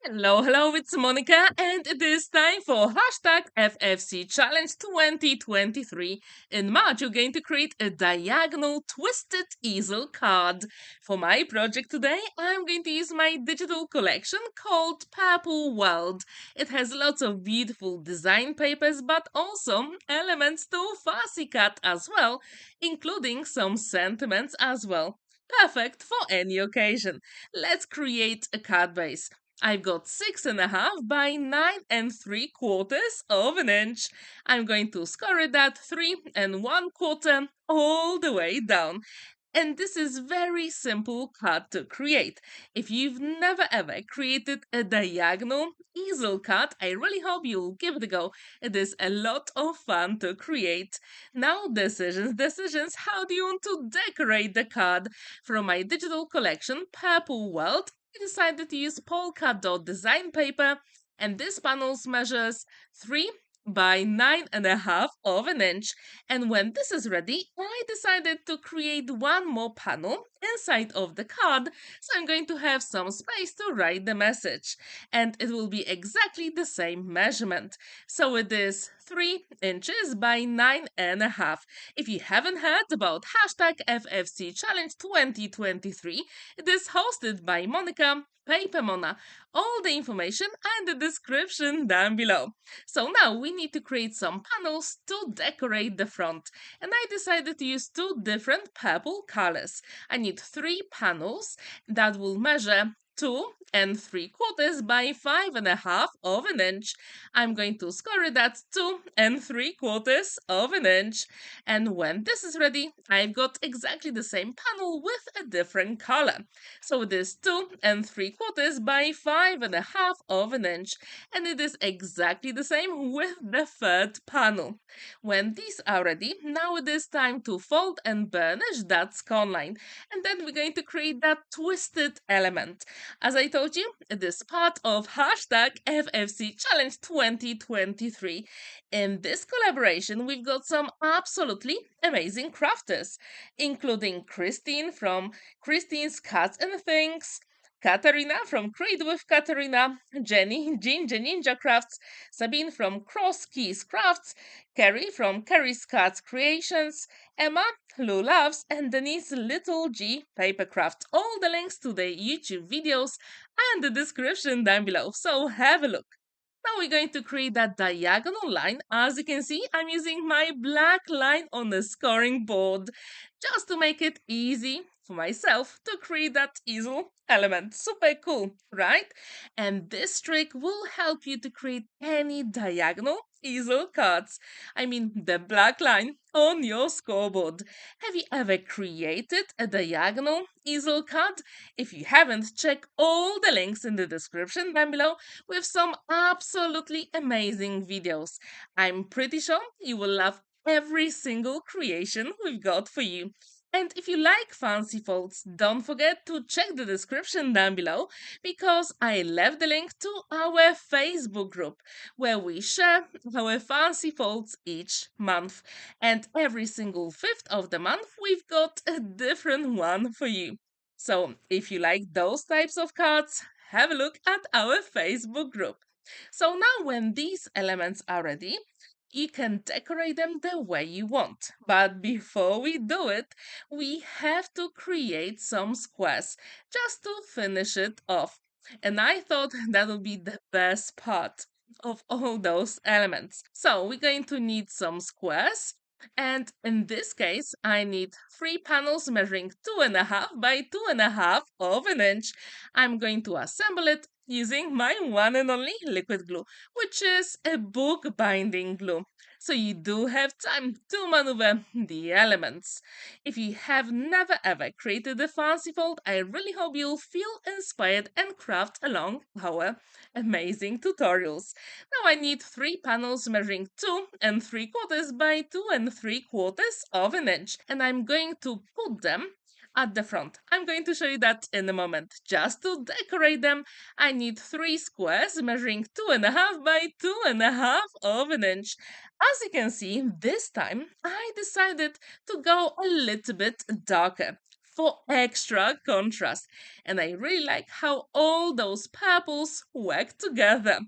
Hello, it's Monika, and it is time for hashtag FFC Challenge 2023. In March, you're going to create a diagonal twisted easel card. For my project today, I'm going to use my digital collection called Purple World. It has lots of beautiful design papers, but also elements to fussy cut as well, including some sentiments as well. Perfect for any occasion. Let's create a card base. I've got 6.5 by 9.75 of an inch. I'm going to score that 3.25 all the way down. And this is very simple card to create. If you've never ever created a diagonal easel card, I really hope you'll give it a go. It is a lot of fun to create. Now decisions. How do you want to decorate the card? From my digital collection, Purple World, I decided to use polka dot design paper, and this panel measures 3 by 9.5 of an inch. And when this is ready, I decided to create one more panel inside of the card, so I'm going to have some space to write the message. And it will be exactly the same measurement. So it is 3 inches by 9.5. If you haven't heard about hashtag FFC Challenge 2023, it is hosted by Monika, PaperMona. All the information and the description down below. So now we need to create some panels to decorate the front. And I decided to use two different purple colors. I need 3 panels that will measure 2.75 by 5.5 of an inch. I'm going to score it at 2.75 of an inch. And when this is ready, I've got exactly the same panel with a different color. So it is 2.75 by 5.5 of an inch. And it is exactly the same with the third panel. When these are ready, now it is time to fold and burnish that scone line. And then we're going to create that twisted element. As I told you, it is part of hashtag FFC Challenge 2023. In this collaboration, we've got some absolutely amazing crafters, including Christine from Christine's Cuts and Things, Katarina from Create with Katarina, Jenny, Ginger Ninja Crafts, Sabine from Cross Keys Crafts, Kerry from Kerry's Cuts Creations, Emma, Lou Loves, and Denise Little G Papercraft. All the links to the YouTube videos and the description down below, so have a look. Now we're going to create that diagonal line. As you can see, I'm using my black line on the scoring board just to make it easy for myself to create that easel element. Super cool, right? And this trick will help you to create any diagonal easel cards. I mean, the black line on your scoreboard. Have you ever created a diagonal easel card? If you haven't, check all the links in the description down below with some absolutely amazing videos. I'm pretty sure you will love every single creation we've got for you. And if you like fancy folds, don't forget to check the description down below because I left the link to our Facebook group where we share our fancy folds each month. And every single 5th of the month, we've got a different one for you. So if you like those types of cards, have a look at our Facebook group. So now when these elements are ready, you can decorate them the way you want. But before we do it, we have to create some squares just to finish it off. And I thought that would be the best part of all those elements. So we're going to need some squares. And in this case, I need 3 panels measuring 2.5 by 2.5 of an inch. I'm going to assemble it using my one and only liquid glue, which is a book binding glue. So you do have time to maneuver the elements. If you have never ever created a fancy fold, I really hope you'll feel inspired and craft along our amazing tutorials. Now I need 3 panels measuring 2.75 by 2.75 of an inch, and I'm going to put them at the front. I'm going to show you that in a moment. Just to decorate them, I need 3 squares measuring 2.5 by 2.5 of an inch. As you can see, this time I decided to go a little bit darker. for extra contrast. And I really like how all those purples work together.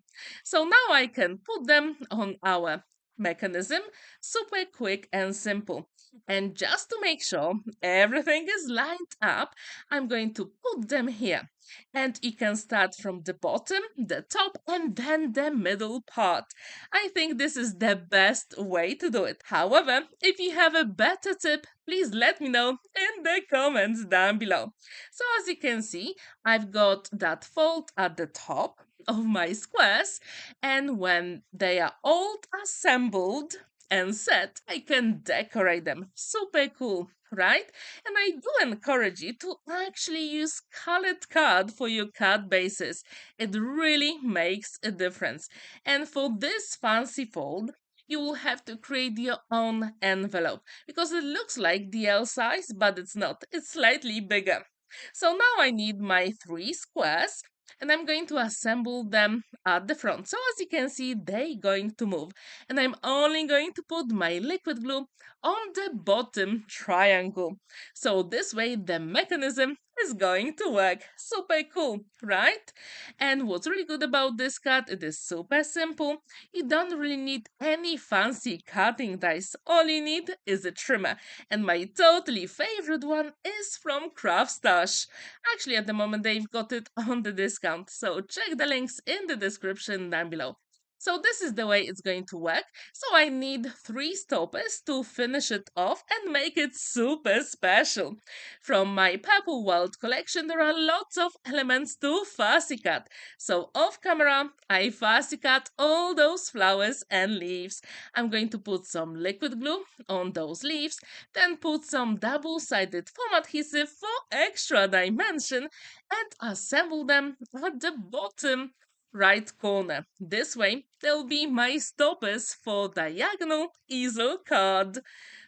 So now I can put them on our mechanism, super quick and simple. And just to make sure everything is lined up, I'm going to put them here. And you can start from the bottom, the top, and then the middle part. I think this is the best way to do it. However, if you have a better tip, please let me know in the comments down below. So as you can see, I've got that fold at the top of my squares, and when they are all assembled and set, I can decorate them. Super cool, right? And I do encourage you to actually use colored card for your card bases. It really makes a difference. And for this fancy fold, you will have to create your own envelope because it looks like the L size, but it's not. It's slightly bigger. So now I need my 3 squares and I'm going to assemble them at the front. So as you can see, they're going to move. And I'm only going to put my liquid glue on the bottom triangle. So this way the mechanism is going to work. Super cool, right? And what's really good about this cut, it is super simple. You don't really need any fancy cutting dice. All you need is a trimmer. And my totally favorite one is from Craft Stash. Actually, at the moment, they've got it on the discount. So check the links in the description down below. So this is the way it's going to work. So I need 3 stoppers to finish it off and make it super special. From my Purple World collection, there are lots of elements to fussy cut. So off camera, I fussy cut all those flowers and leaves. I'm going to put some liquid glue on those leaves, then put some double-sided foam adhesive for extra dimension and assemble them at the bottom right corner. This way, they'll be my stoppers for diagonal easel card.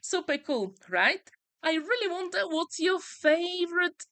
Super cool, right? I really wonder what's your favorite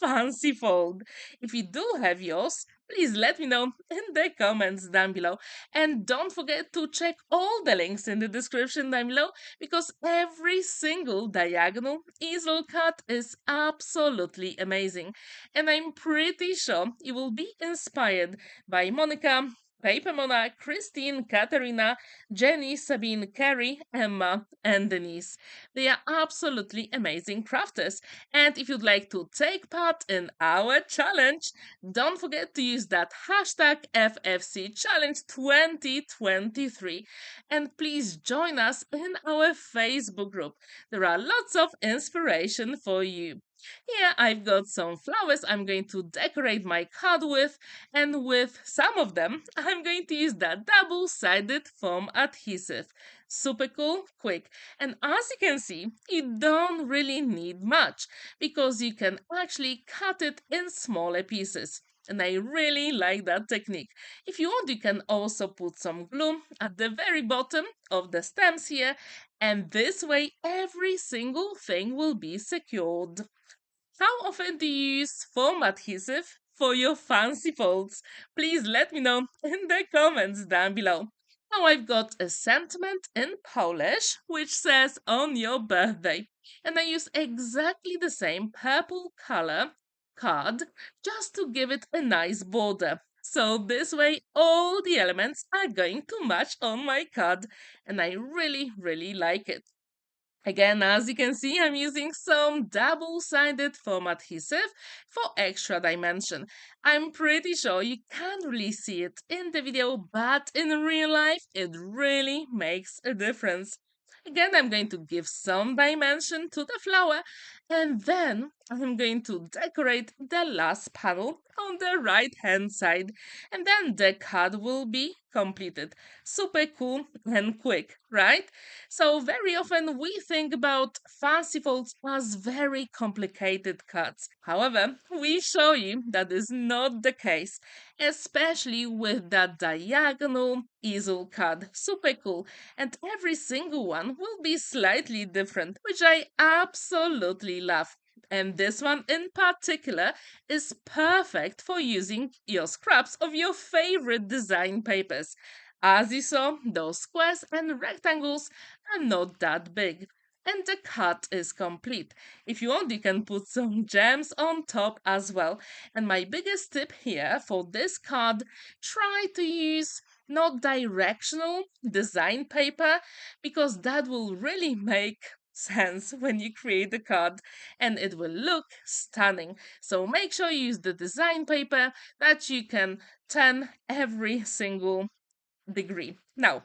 fancy fold. If you do have yours, please let me know in the comments down below. And don't forget to check all the links in the description down below because every single diagonal easel cut is absolutely amazing. And I'm pretty sure you will be inspired by Monika, PaperMona, Christine, Katarina, Jenny, Sabine, Kerry, Emma, and Denise. They are absolutely amazing crafters. And if you'd like to take part in our challenge, don't forget to use that hashtag FFC Challenge 2023. And please join us in our Facebook group. There are lots of inspiration for you. Here I've got some flowers I'm going to decorate my card with, and with some of them I'm going to use that double-sided foam adhesive. Super cool, quick. And as you can see, you don't really need much because you can actually cut it in smaller pieces. And I really like that technique. If you want, you can also put some glue at the very bottom of the stems here, and this way every single thing will be secured. How often do you use foam adhesive for your fancy folds? Please let me know in the comments down below. Now I've got a sentiment in Polish which says on your birthday, and I use exactly the same purple color card just to give it a nice border. So this way all the elements are going to match on my card, and I really like it. Again, as you can see, I'm using some double-sided foam adhesive for extra dimension. I'm pretty sure you can't really see it in the video, but in real life, it really makes a difference. Again, I'm going to give some dimension to the flower, and then I'm going to decorate the last panel on the right-hand side, and then the card will be completed. Super cool and quick, right? So very often we think about fancy folds as very complicated cuts. However, we show you that is not the case, especially with that diagonal easel cut. Super cool. And every single one will be slightly different, which I absolutely love. And this one in particular is perfect for using your scraps of your favorite design papers. As you saw, those squares and rectangles are not that big. and the cut is complete. If you want, you can put some gems on top as well. And my biggest tip here for this card, try to use not directional design paper, because that will really make sense when you create the card and it will look stunning. So make sure you use the design paper that you can turn every single degree. Now,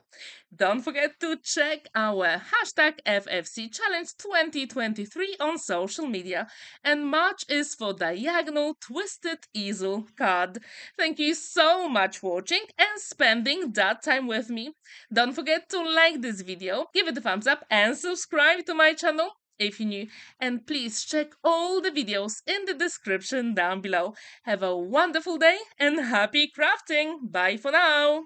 don't forget to check our hashtag FFC Challenge 2023 on social media. And March is for Diagonal Twisted Easel card. Thank you so much for watching and spending that time with me. Don't forget to like this video, give it a thumbs up, and subscribe to my channel if you're new. And please check all the videos in the description down below. Have a wonderful day and happy crafting. Bye for now.